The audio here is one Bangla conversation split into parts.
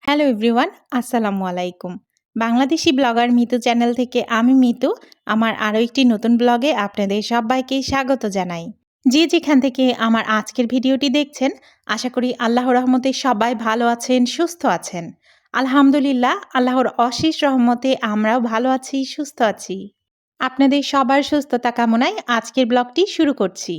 হ্যালো এভরিওয়ান, আসসালামু আলাইকুম। বাংলাদেশি ব্লগার মিতু চ্যানেল থেকে আমি মিতু আমার আরও একটি নতুন ব্লগে আপনাদের সবাইকে স্বাগত জানাই। যে যেখান থেকে আমার আজকের ভিডিওটি দেখছেন, আশা করি আল্লাহর রহমতে সবাই ভালো আছেন, সুস্থ আছেন। আলহামদুলিল্লাহ, আল্লাহর অশেষ রহমতে আমরাও ভালো আছি, সুস্থ আছি। আপনাদের সবার সুস্থতা কামনায় আজকের ব্লগটি শুরু করছি।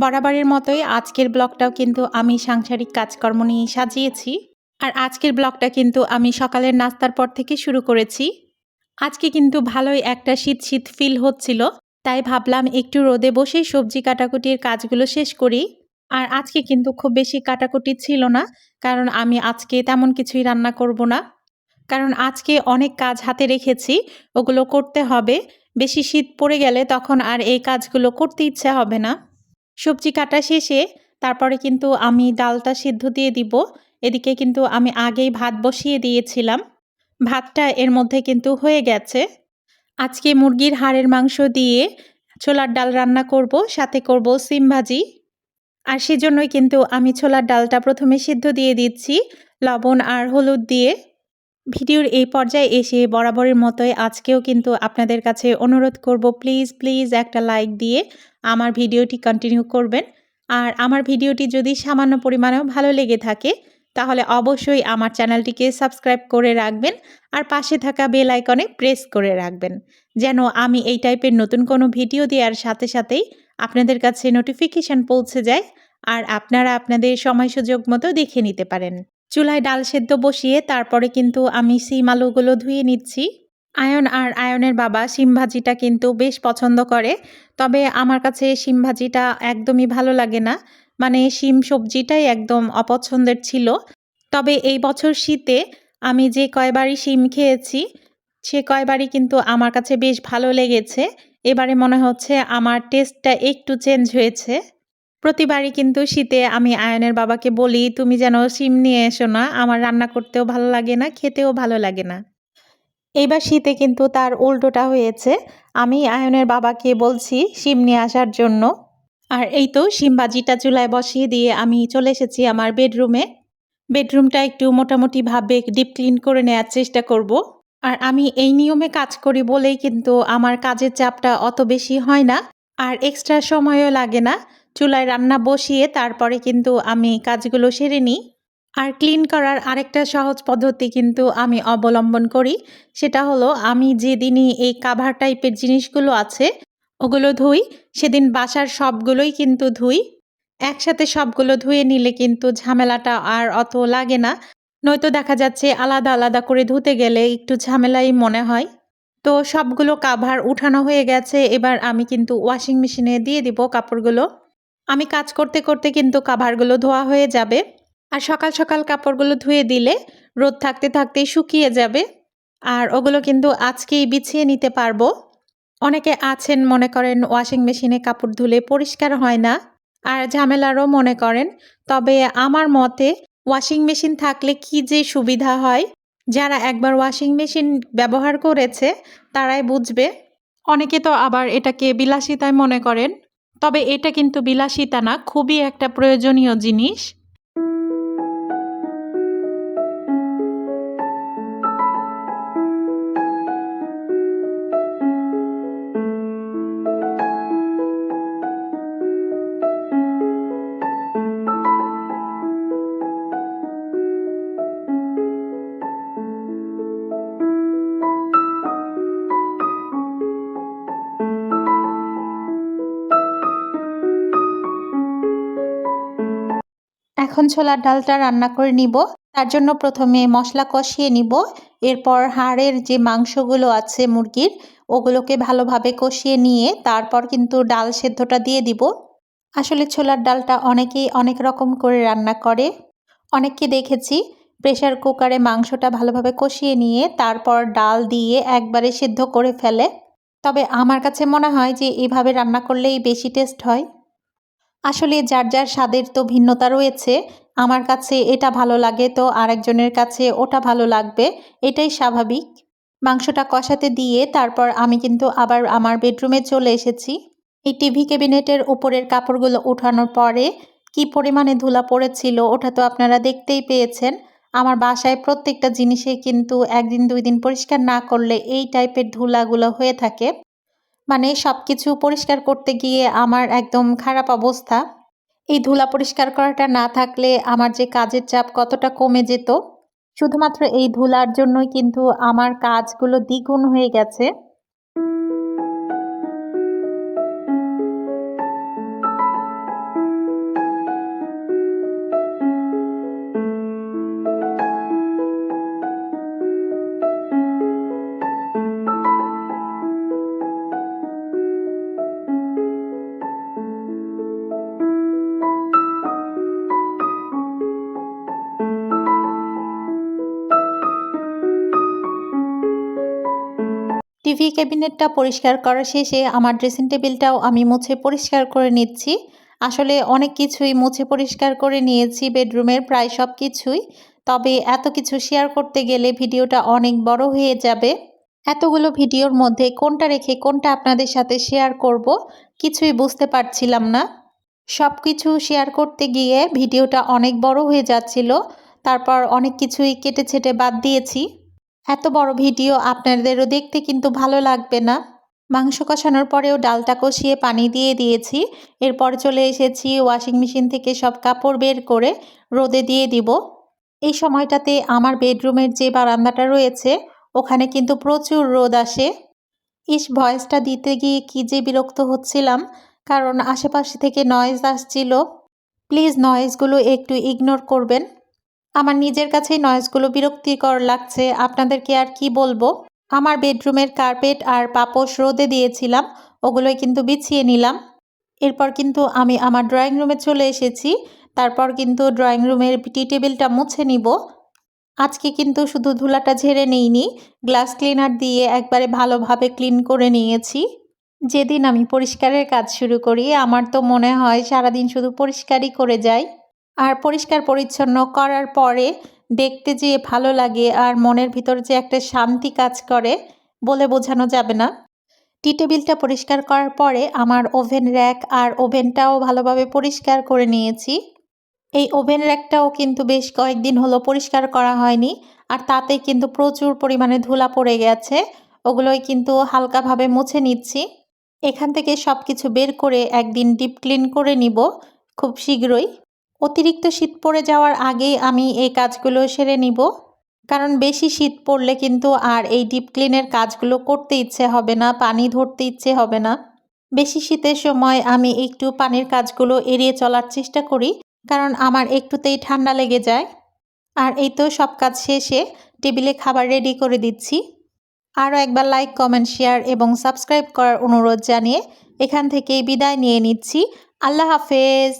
বরাবরের মতোই আজকের ব্লগটাও কিন্তু আমি সাংসারিক কাজকর্ম নিয়ে সাজিয়েছি। আর আজকের ব্লগটা কিন্তু আমি সকালের নাস্তার পর থেকে শুরু করেছি। আজকে কিন্তু ভালোই একটা শীত শীত ফিল হচ্ছিল, তাই ভাবলাম একটু রোদে বসে সবজি কাটাকুটির কাজগুলো শেষ করি। আর আজকে কিন্তু খুব বেশি কাটাকুটি ছিল না, কারণ আমি আজকে তেমন কিছুই রান্না করব না। কারণ আজকে অনেক কাজ হাতে রেখেছি, ওগুলো করতে হবে। বেশি শীত পড়ে গেলে তখন আর এই কাজগুলো করতে ইচ্ছে হবে না। সবজি কাটা শেষে তারপরে কিন্তু আমি ডালটা সিদ্ধ দিয়ে দিব। এদিকে কিন্তু আমি আগেই ভাত বসিয়ে দিয়েছিলাম। ভাতটা এর মধ্যে কিন্তু হয়ে গেছে। আজকে মুরগির হাড়ের মাংস দিয়ে ছোলার ডাল রান্না করব, সাথে করব সিম ভাজি। আর সেজন্যই কিন্তু আমি ছোলার ডালটা প্রথমে সিদ্ধ দিয়ে দিচ্ছি লবণ আর হলুদ দিয়ে। ভিডিওর এই পর্যায়ে এসে বরাবরের মতোই আজকেও কিন্তু আপনাদের কাছে অনুরোধ করব, প্লিজ প্লিজ একটা লাইক দিয়ে আমার ভিডিওটি কন্টিনিউ করবেন। আর আমার ভিডিওটি যদি সামান্য পরিমাণেও ভালো লেগে থাকে তাহলে অবশ্যই আমার চ্যানেলটিকে সাবস্ক্রাইব করে রাখবেন আর পাশে থাকা বেল আইকনে প্রেস করে রাখবেন, যেন আমি এই টাইপের নতুন কোনো ভিডিও দেওয়ার সাথে সাথেই আপনাদের কাছে নোটিফিকেশান পৌঁছে যায় আর আপনারা আপনাদের সময় সুযোগ মতো দেখে নিতে পারেন। চুলায় ডাল সেদ্ধ বসিয়ে তারপরে কিন্তু আমি সিম আলুগুলো ধুয়ে নিচ্ছি। আয়ন আর আয়নের বাবা শিম ভাজিটা কিন্তু বেশ পছন্দ করে, তবে আমার কাছে শিম ভাজিটা একদমই ভালো লাগে না। মানে শিম সবজিটাই একদম অপছন্দের ছিল। তবে এই বছর শীতে আমি যে কয়বারই শিম খেয়েছি সে কয়বারই কিন্তু আমার কাছে বেশ ভালো লেগেছে। এবারে মনে হচ্ছে আমার টেস্টটা একটু চেঞ্জ হয়েছে। প্রতিবারই কিন্তু শীতে আমি আয়নের বাবাকে বলি, তুমি যেন শিম নিয়ে এসো না, আমার রান্না করতেও ভালো লাগে না, খেতেও ভালো লাগে না। এইবার শীতে কিন্তু তার উল্টোটা হয়েছে, আমি আয়নের বাবাকে বলছি শিম নিয়ে আসার জন্য। আর এই তো শিম ভাজিটা চুলায় বসিয়ে দিয়ে আমি চলে এসেছি আমার বেডরুমে। বেডরুমটা একটু মোটামুটিভাবে ডিপ ক্লিন করে নেওয়ার চেষ্টা করব। আর আমি এই নিয়মে কাজ করি বলেই কিন্তু আমার কাজের চাপটা অত বেশি হয় না, আর এক্সট্রা সময়ও লাগে না। চুলায় রান্না বসিয়ে তারপরে কিন্তু আমি কাজগুলো সেরে নিই। আর ক্লিন করার আরেকটা সহজ পদ্ধতি কিন্তু আমি অবলম্বন করি, সেটা হলো আমি যেদিনই এই কাভার টাইপের জিনিসগুলো আছে ওগুলো ধুই, সেদিন বাসার সবগুলোই কিন্তু ধুই। একসাথে সবগুলো ধুয়ে নিলে কিন্তু ঝামেলাটা আর অত লাগে না। নয়তো দেখা যাচ্ছে আলাদা আলাদা করে ধুতে গেলে একটু ঝামেলাই মনে হয়। তো সবগুলো কাভার উঠানো হয়ে গেছে, এবার আমি কিন্তু ওয়াশিং মেশিনে দিয়ে দিব কাপড়গুলো। আমি কাজ করতে করতে কিন্তু কাভারগুলো ধোয়া হয়ে যাবে। আর সকাল সকাল কাপড়গুলো ধুয়ে দিলে রোদ থাকতে থাকতেই শুকিয়ে যাবে। আর ওগুলো কিন্তু আজকেই বিছিয়ে নিতে পারবো। অনেকে আছেন মনে করেন ওয়াশিং মেশিনে কাপড় ধুলে পরিষ্কার হয় না আর ঝামেলারও মনে করেন, তবে আমার মতে ওয়াশিং মেশিন থাকলে কি যে সুবিধা হয়, যারা একবার ওয়াশিং মেশিন ব্যবহার করেছে তারাই বুঝবে। অনেকে তো আবার এটাকে বিলাসিতায় মনে করেন, তবে এটা কিন্তু বিলাসিতা না, খুবই একটা প্রয়োজনীয় জিনিস। এখন ছোলার ডালটা রান্না করে নিব। তার জন্য প্রথমে মশলা কষিয়ে নিব, এরপর হাড়ের যে মাংসগুলো আছে মুরগির ওগুলোকে ভালোভাবে কষিয়ে নিয়ে তারপর কিন্তু ডাল সেদ্ধটা দিয়ে দিব। আসলে ছোলার ডালটা অনেকেই অনেক রকম করে রান্না করে। অনেককে দেখেছি প্রেসার কুকারে মাংসটা ভালোভাবে কষিয়ে নিয়ে তারপর ডাল দিয়ে একবারে সেদ্ধ করে ফেলে। তবে আমার কাছে মনে হয় যে এভাবে রান্না করলেই বেশি টেস্ট হয়। আসলে যার যার স্বাদের তো ভিন্নতা রয়েছে, আমার কাছে এটা ভালো লাগে তো আরেকজনের কাছে ওটা ভালো লাগবে, এটাই স্বাভাবিক। মাংসটা কষাতে দিয়ে তারপর আমি কিন্তু আবার আমার বেডরুমে চলে এসেছি। এই টিভি ক্যাবিনেটের উপরের কাপড়গুলো উঠানোর পরে কি পরিমাণে ধুলা পড়েছিল ওটা তো আপনারা দেখতেই পেয়েছেন। আমার বাসায় প্রত্যেকটা জিনিসেই কিন্তু ১ দিন ২ দিন পরিষ্কার না করলে এই টাইপের ধুলাগুলো হয়ে থাকে। মানে সবকিছু পরিষ্কার করতে গিয়ে আমার একদম খারাপ অবস্থা। এই ধুলা পরিষ্কার করাটা না থাকলে আমার যে কাজের চাপ কতটা কমে যেত। শুধুমাত্র এই ধুলার জন্যই কিন্তু আমার কাজগুলো দ্বিগুণ হয়ে গেছে। টিভি ক্যাবিনেটটা পরিষ্কার করা শেষে আমার ড্রেসিং টেবিলটাও আমি মুছে পরিষ্কার করে নিচ্ছি। আসলে অনেক কিছুই মুছে পরিষ্কার করে নিয়েছি বেডরুমের প্রায় সব কিছুই। তবে এত কিছু শেয়ার করতে গেলে ভিডিওটা অনেক বড় হয়ে যাবে। এতগুলো ভিডিওর মধ্যে কোনটা রেখে কোনটা আপনাদের সাথে শেয়ার করব কিছুই বুঝতে পারছিলাম না। সব কিছু শেয়ার করতে গিয়ে ভিডিওটা অনেক বড় হয়ে যাচ্ছিল। তারপর অনেক কিছুই কেটে ছেটে বাদ দিয়েছি। এত বড় ভিডিও আপনাদেরও দেখতে কিন্তু ভালো লাগবে না। মাংস কষানোর পরেও ডালটা কষিয়ে পানি দিয়ে দিয়েছি। এরপর চলে এসেছি ওয়াশিং মেশিন থেকে সব কাপড় বের করে রোদে দিয়ে দিব। এই সময়টাতে আমার বেডরুমের যে বারান্দাটা রয়েছে ওখানে কিন্তু প্রচুর রোদ আসে। ভয়েসটা দিতে গিয়ে কি যে বিরক্ত হচ্ছিলাম, কারণ আশেপাশে থেকে নয়েজ আসছিল। প্লিজ নয়েজগুলো একটু ইগনোর করবেন। আমার নিজের কাছেই নয়েজগুলো বিরক্তিকর লাগছে, আপনাদেরকে আর কি বলবো। আমার বেডরুমের কার্পেট আর পাপোশ রোদে দিয়েছিলাম, ওগুলোই কিন্তু বিছিয়ে নিলাম। এরপর কিন্তু আমি আমার ড্রয়িং রুমে চলে এসেছি। তারপর কিন্তু ড্রয়িং রুমের টি টেবিলটা মুছে নিব। আজকে কিন্তু শুধু ধুলাটা ঝেড়ে নিইনি, গ্লাস ক্লিনার দিয়ে একবারে ভালোভাবে ক্লিন করে নিয়েছি। যেদিন আমি পরিষ্কারের কাজ শুরু করি আমার তো মনে হয় সারাদিন শুধু পরিষ্কারই করে যাই। আর পরিষ্কার পরিচ্ছন্ন করার পরে দেখতে যে ভালো লাগে আর মনের ভিতর যে একটা শান্তি কাজ করে বলে বোঝানো যাবে না। টি টেবিলটা পরিষ্কার করার পরে আমার ওভেন র্যাক আর ওভেনটাও ভালোভাবে পরিষ্কার করে নিয়েছি। এই ওভেন র্যাকটাও কিন্তু বেশ কয়েকদিন হলো পরিষ্কার করা হয়নি, আর তাতে কিন্তু প্রচুর পরিমাণে ধুলা পড়ে গেছে। ওগুলোই কিন্তু হালকাভাবে মুছে নিচ্ছি। এখান থেকে সব কিছু বের করে একদিন ডিপ ক্লিন করে নিব খুব শীঘ্রই। অতিরিক্ত শীত পড়ে যাওয়ার আগেই আমি এই কাজগুলো সেরে নিব, কারণ বেশি শীত পড়লে কিন্তু আর এই ডিপ ক্লিনের কাজগুলো করতে ইচ্ছে হবে না, পানি ধরতে ইচ্ছে হবে না। বেশি শীতের সময় আমি একটু পানির কাজগুলো এড়িয়ে চলার চেষ্টা করি, কারণ আমার একটুতেই ঠান্ডা লেগে যায়। আর এই তো সব কাজ শেষে টেবিলে খাবার রেডি করে দিচ্ছি। আরও একবার লাইক, কমেন্ট, শেয়ার এবং সাবস্ক্রাইব করার অনুরোধ জানিয়ে এখান থেকেই বিদায় নিয়ে নিচ্ছি। আল্লাহ হাফেজ।